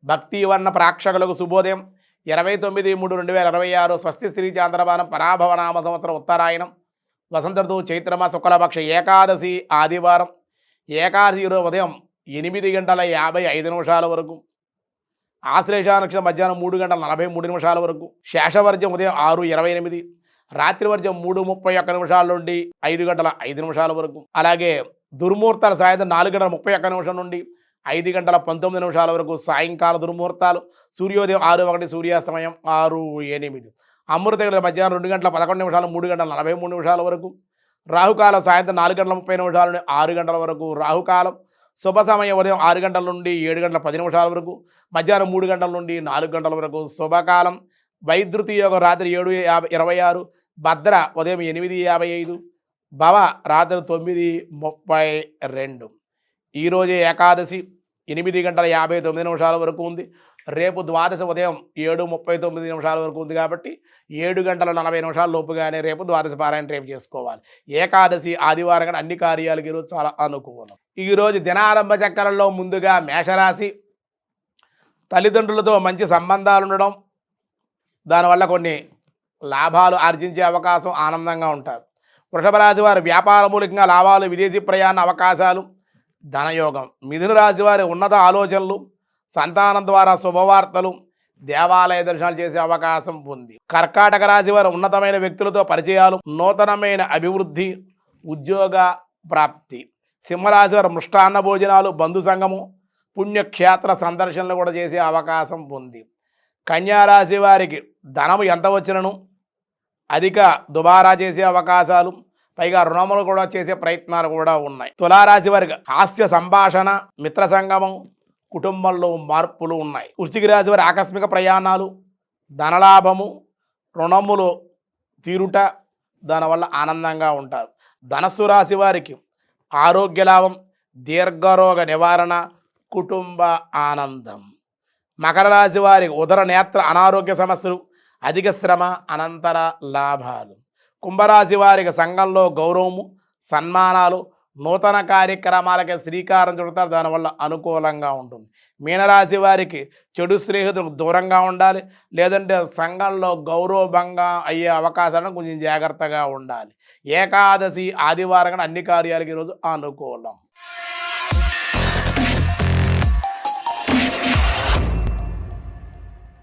భక్తి వర్ణ ప్రేక్షకులకు శుభోదయం. 29/3/2026 స్వస్తి శ్రీ చాంద్రమానం పరాభవనామ సంవత్సరం ఉత్తరాయణం వసంత ఋతువు చైత్రమాస శుక్లపక్ష ఏకాదశి ఆదివారం. ఏకాదశి ఈరోజు ఉదయం 8:55 వరకు, ఆశ్లేష నక్షత్రం మధ్యాహ్నం 3:43 వరకు, శేషవర్జ్యం ఉదయం 6:28, రాత్రివర్జ్యం 3:31 నుండి 5:05 వరకు, అలాగే దుర్ముహూర్తాలు సాయంత్రం 4:31 నుండి 5:19 వరకు, సాయంకాల దుర్ముహూర్తాలు సూర్యోదయం 6:01, సూర్యాస్తమయం 6:08, అమృత గడియలు మధ్యాహ్నం 2:11, 3:43 వరకు, రాహుకాలం సాయంత్రం 4:30 నుండి 6 వరకు, రాహుకాలం శుభ సమయం ఉదయం 6 గంటల నుండి 7:10 వరకు, మధ్యాహ్నం 3 గంటల నుండి 4 వరకు, శుభకాలం వైద్యుతి యోగం రాత్రి 7:26, భద్ర ఉదయం 8:55, భవ రాత్రి 9:32. ఈరోజే ఏకాదశి 8:59 వరకు ఉంది. రేపు ద్వాదశి ఉదయం 7:39 వరకు ఉంది కాబట్టి 7:40 లోపుగానే రేపు ద్వాదశి పారాయణ రేపు చేసుకోవాలి. ఏకాదశి ఆదివారం కానీ అన్ని కార్యాలకు ఈరోజు చాలా అనుకూలం. ఈరోజు దినారంభ చక్రంలో ముందుగా మేషరాశి. తల్లిదండ్రులతో మంచి సంబంధాలు ఉండడం, దానివల్ల కొన్ని లాభాలు ఆర్జించే అవకాశం, ఆనందంగా ఉంటారు. వృషభ రాశి వారు వ్యాపార మూలికంగా లాభాలు, విదేశీ ప్రయాణ అవకాశాలు, ధనయోగం. మిథున రాశి వారి ఉన్నత ఆలోచనలు, సంతానం ద్వారా శుభవార్తలు, దేవాలయ దర్శనాలు చేసే అవకాశం ఉంది. కర్కాటక రాశి వారు ఉన్నతమైన వ్యక్తులతో పరిచయాలు, నూతనమైన అభివృద్ధి, ఉద్యోగ ప్రాప్తి. సింహరాశి వారు మృష్టాన్న భోజనాలు, బంధు సంఘము, పుణ్యక్షేత్ర సందర్శనలు కూడా చేసే అవకాశం ఉంది. కన్యారాశి వారికి ధనము ఎంత వచ్చినను అధిక దుబారా చేసే అవకాశాలు, పైగా రుణములు కూడా చేసే ప్రయత్నాలు కూడా ఉన్నాయి. తులారాశి వారికి హాస్య సంభాషణ, మిత్ర సంగమం, కుటుంబంలో మార్పులు ఉన్నాయి. వృశ్చిక రాశి వారి ఆకస్మిక ప్రయాణాలు, ధనలాభము, రుణములు తీరుట, దానివల్ల ఆనందంగా ఉంటారు. ధనస్సు రాశి వారికి ఆరోగ్య లాభం, దీర్ఘరోగ నివారణ, కుటుంబ ఆనందం. మకర రాశి వారికి ఉదర నేత్ర అనారోగ్య సమస్యలు, అధిక శ్రమ, అనంతర లాభాలు. కుంభరాశి వారికి సంఘంలో గౌరవము, సన్మానాలు, నూతన కార్యక్రమాలకి శ్రీకారం చుడతారు, దానివల్ల అనుకూలంగా ఉంటుంది. మీనరాశి వారికి చెడు స్నేహితులకు దూరంగా ఉండాలి, లేదంటే సంఘంలో గౌరవభంగా అయ్యే అవకాశాలను కొంచెం జాగ్రత్తగా ఉండాలి. ఏకాదశి ఆదివారం అన్ని కార్యాలకి ఈరోజు అనుకూలం.